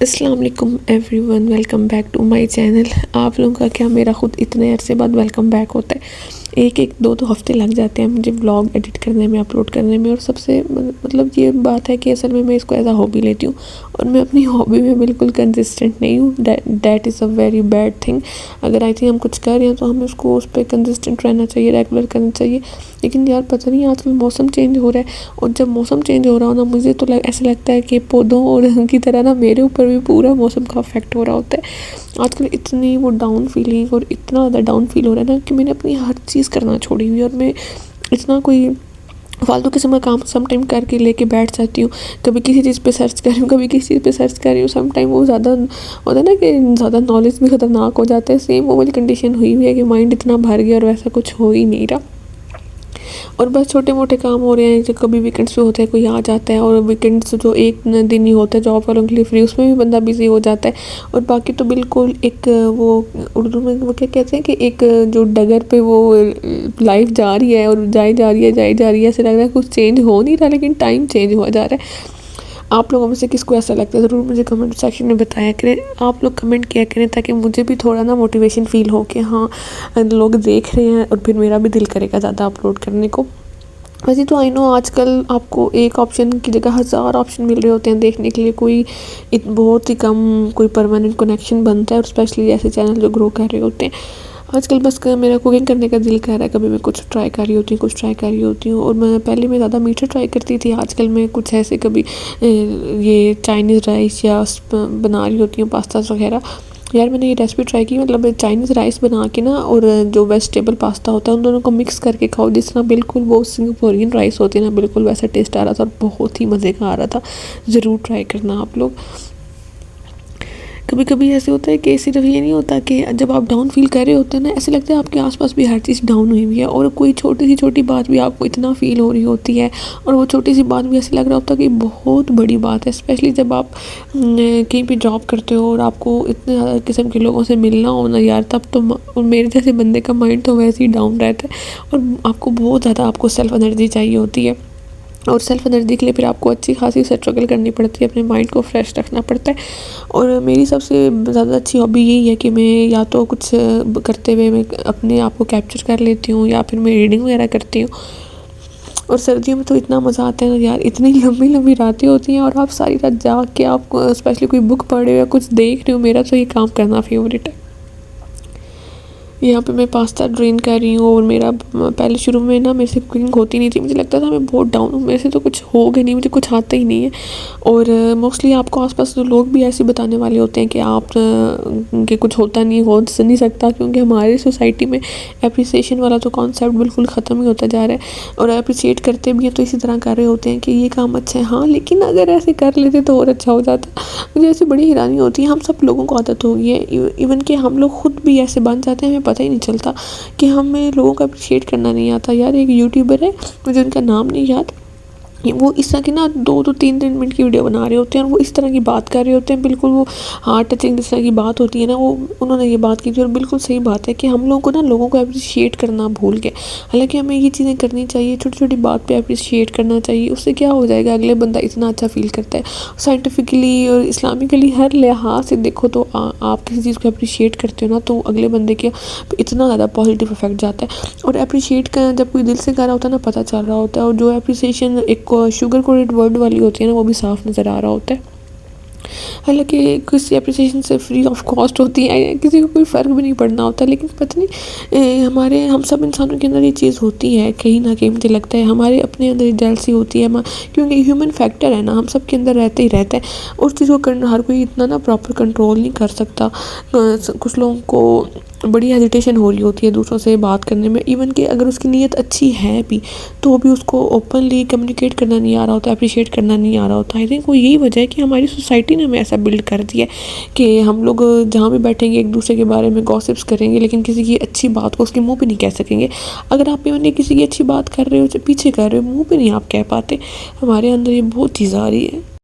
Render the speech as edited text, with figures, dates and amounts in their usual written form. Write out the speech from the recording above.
अस्सलाम वालेकुम everyone, welcome back to my channel. आप लोगों का क्या मेरा ख़ुद इतने अरसे बाद वेलकम बैक होता है। एक दो हफ्ते लग जाते हैं मुझे व्लॉग एडिट करने में, अपलोड करने में। और सबसे मतलब ये बात है कि असल में मैं इसको एज अ हॉबी लेती हूँ और मैं अपनी हॉबी में बिल्कुल कंसिस्टेंट नहीं हूँ। That is a very bad thing. अगर आई थिंक हम कुछ कर रहे हैं तो हमें उसको उस पर कंसिस्टेंट रहना चाहिए, रेगुलर करना चाहिए। लेकिन यार पता नहीं आजकल मौसम चेंज हो रहा है, और जब मौसम चेंज हो रहा हो ना, मुझे तो ऐसा लगता है कि पौधों और की तरह ना मेरे ऊपर भी पूरा मौसम का इफेक्ट हो रहा होता है। आजकल इतनी वो डाउन फीलिंग और इतना ज़्यादा डाउन फील हो रहा है ना कि मैंने अपनी हर चीज़ करना छोड़ी हुई है, और मैं इतना कोई फालतू किस्म का काम सम टाइम करके लेके बैठ जाती हूँ। कभी किसी चीज़ पे सर्च कर रही हूँ, कभी किसी चीज़ पे सर्च कर रही हूँ। सम टाइम वो ज़्यादा होता है ना कि ज़्यादा नॉलेज भी ख़तरनाक हो जाता है। सेम वो वाली कंडीशन हुई हुई है कि माइंड इतना भर गया और वैसा कुछ हो ही नहीं रहा। और बस छोटे मोटे काम हो रहे हैं जो कभी वीकेंड्स पे होते हैं, कोई आ जाता है। और वीकेंड्स जो एक दिन ही होता है जॉब वालों के लिए फ्री, उसमें भी बंदा बिजी हो जाता है। और बाकी तो बिल्कुल एक वो उर्दू में वो क्या कहते हैं कि एक जो डगर पे वो लाइफ जा रही है और जाई जा रही है, जाई जा रही है। ऐसे लग रहा है कुछ चेंज हो नहीं रहा, लेकिन टाइम चेंज हुआ जा रहा है। आप लोगों में से किसको ऐसा लगता है, ज़रूर मुझे कमेंट सेक्शन में बताया करें। आप लोग कमेंट किया करें ताकि मुझे भी थोड़ा ना मोटिवेशन फ़ील हो कि हाँ, लोग देख रहे हैं और फिर मेरा भी दिल करेगा ज़्यादा अपलोड करने को। वैसे तो आई नो आजकल आपको एक ऑप्शन की जगह हज़ार ऑप्शन मिल रहे होते हैं देखने के लिए। कोई बहुत ही कम कोई परमानेंट कनेक्शन बनता है, और स्पेशली ऐसे चैनल जो ग्रो कर रहे होते हैं। आजकल बस मेरा कुकिंग करने का दिल कर रहा है। कभी मैं कुछ ट्राई कर रही होती हूँ, कुछ ट्राई कर रही होती हूँ। और मैं पहले मैं ज़्यादा मीठा ट्राई करती थी, आजकल मैं कुछ ऐसे कभी ये चाइनीज़ राइस या बना रही होती हूँ, पास्ता वगैरह। यार मैंने ये रेसिपी ट्राई की, मतलब चाइनीज़ राइस बना के ना, और जो वेजिटेबल पास्ता होता है उन दोनों को मिक्स करके खाओ, जिस तरह बिल्कुल वो सिंगापुरियन राइस होती है ना, बिल्कुल वैसा टेस्ट आ रहा था और बहुत ही मज़े का आ रहा था। ज़रूर ट्राई करना आप लोग। कभी कभी ऐसे होता है कि सिर्फ ये नहीं होता कि जब आप डाउन फील कर रहे होते हैं ना, ऐसे लगता है आपके आसपास भी हर चीज़ डाउन हुई हुई है, और कोई छोटी सी छोटी बात भी आपको इतना फील हो रही होती है। और वो छोटी सी बात भी ऐसे लग रहा होता है कि बहुत बड़ी बात है। स्पेशली जब आप कहीं पे जॉब करते हो और आपको इतने ज़्यादा किस्म के लोगों से मिलना हो ना यार, तब तो और मेरे जैसे बंदे का माइंड तो वैसे ही डाउन रहता है, और आपको बहुत ज़्यादा आपको सेल्फ एनर्जी चाहिए होती है। और सेल्फ एनर्जी के लिए फिर आपको अच्छी खासी स्ट्रगल करनी पड़ती है, अपने माइंड को फ्रेश रखना पड़ता है। और मेरी सबसे ज़्यादा अच्छी हॉबी यही है कि मैं या तो कुछ करते हुए मैं अपने आप को कैप्चर कर लेती हूँ, या फिर मैं रीडिंग वगैरह करती हूँ। और सर्दियों में तो इतना मज़ा आता है ना यार, इतनी लंबी लंबी रातें होती हैं और आप सारी रात जाग के आप स्पेशली कोई बुक पढ़ रहे हो या कुछ देख रहे हो। मेरा तो ये काम करना फेवरेट है। यहाँ पे मैं पास्ता ड्रेन कर रही हूँ, और मेरा पहले शुरू में ना मेरे से कुकिंग होती नहीं थी। मुझे लगता था मैं बहुत डाउन हूँ, मेरे से तो कुछ होगा नहीं, मुझे कुछ आता ही नहीं है। और मोस्टली आपको आसपास जो लोग भी ऐसे बताने वाले होते हैं कि आप कि कुछ होता नहीं, हो नहीं सकता, क्योंकि हमारी सोसाइटी में अप्रिसिएशन वाला तो कॉन्सेप्ट बिल्कुल ख़त्म ही होता जा रहा है। और अप्रिसिएट करते भी हैं तो इसी तरह कर रहे होते हैं कि ये काम अच्छा है, हाँ लेकिन अगर ऐसे कर लेते तो और अच्छा हो जाता। मुझे ऐसे बड़ी हैरानी होती है। हम सब लोगों को आदत हो गई है, इवन कि हम लोग खुद भी ऐसे बन जाते हैं, हमें पता ही नहीं चलता कि हमें लोगों को अप्रिशिएट करना नहीं आता। यार एक यूट्यूबर है, मुझे उनका नाम नहीं याद, वो इस तरह की ना 2-3 मिनट की वीडियो बना रहे होते हैं, और वो इस तरह की बात कर रहे होते हैं, बिल्कुल वो हार्ट टचिंग जिस तरह की बात होती है ना, वो उन्होंने ये बात की थी। और बिल्कुल सही बात है कि हम लोगों को ना लोगों को अप्रिशिएट करना भूल गए। हालांकि हमें ये चीज़ें करनी चाहिए, छोटी छोटी बात पे अप्रिशिएट करना चाहिए। उससे क्या हो जाएगा, अगले बंदा इतना अच्छा फील करता है। साइंटिफिकली और इस्लामिकली हर लिहाज से देखो तो आप किसी चीज़ को अप्रिशिएट करते हो ना, तो अगले बंदे के इतना ज़्यादा पॉजिटिव इफेक्ट जाता है। और अप्रिशिएट का जब कोई दिल से कर रहा होता है ना, पता चल रहा होता है। और जो अप्रिसिएशन एक शुगर कोटेड वर्ड वाली होती है ना, वो भी साफ नज़र आ रहा होता है। हालांकि किसी अप्रिसिएशन से फ्री ऑफ कॉस्ट होती है, किसी को कोई फ़र्क भी नहीं पड़ना होता, लेकिन पता नहीं हमारे हम सब इंसानों के अंदर ये चीज़ होती है कहीं ना कहीं। मुझे लगता है हमारे अपने अंदर जेलसी होती है, क्योंकि ह्यूमन फैक्टर है ना, हम सब के अंदर रहते ही रहता है। उस चीज़ को करना हर कोई इतना ना प्रॉपर कंट्रोल नहीं कर सकता। कुछ लोगों को बड़ी हेजिटेशन हो रही होती है दूसरों से बात करने में, इवन कि अगर उसकी नीयत अच्छी है भी तो भी उसको ओपनली कम्युनिकेट करना नहीं आ रहा होता, अप्रिशिएट करना नहीं आ रहा होता। आई थिंक वो यही वजह है कि हमारी सोसाइटी ने हमें ऐसा बिल्ड कर दिया है कि हम लोग जहाँ भी बैठेंगे एक दूसरे के बारे में गॉसिप्स करेंगे, लेकिन किसी की अच्छी बात को उसके मुंह पे नहीं कह सकेंगे। अगर आप इवन किसी की अच्छी बात कर रहे हो, पीछे कर रहे हो, मुंह पे नहीं आप कह पाते। हमारे अंदर ये बहुत चीज़ आ रही है।